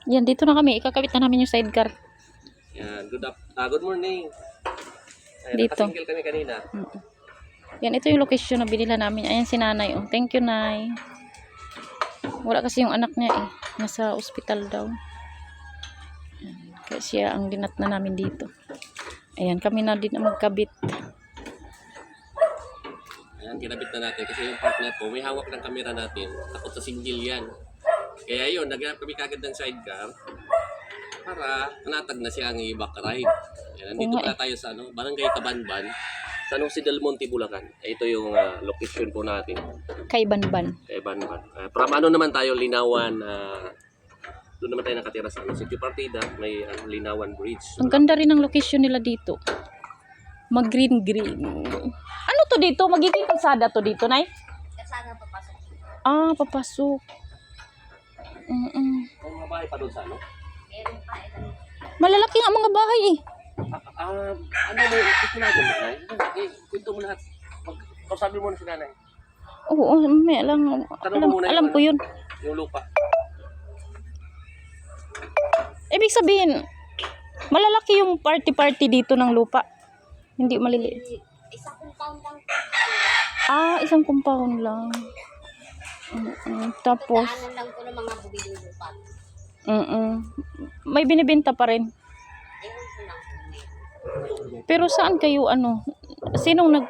Yan, dito na kami. Ikakabit na namin yung sidecar. Yan, good morning. Ayan, Dito. nakasingle kami kanina. Yan, ito yung location na binila namin. Ayan si nanay. Oh. Thank you, nay. Wala kasi yung anak niya eh. Nasa ospital daw. Ayan, kaya siya ang dinat na namin dito. Ayan, kami na din na magkabit. Ayan, kinabit na natin kasi yung part na po, may hawak ng camera natin. Takot sa single yan. Kaya yun, naghanap kami kagad ng sidecar para natag na siya ang i-back ride. Ayan, nandito pala tayo sa Barangay Kabanban, San Jose del Monte, Bulacan. Ito yung location po natin. Kay Banban. Kay Banban. From naman tayo, Linawan. Doon naman tayo nakatira sa Sitio Partida. May Linawan Bridge. Ang ganda rin ng location nila dito. Mag-green-green. Ano to dito? Magiging kalsada to dito, nay? Kasama papasok. Ah, papasok. May mga bahay pa doon sa Meron pa ito. Malalaki nga mga bahay eh. Ito natin, nanay. Kwento mo lahat. Sabi mo na si nanay. Oo, may alam ko yun. Yung lupa. Ibig sabihin, malalaki yung party-party dito ng lupa. Hindi maliliit. Isang compound lang. Ah, isang compound lang. Tapos, Daanan lang ko ng mga bubiling lupa. may binibenta pa rin. Ewan ko lang. Pero saan kayo, sinong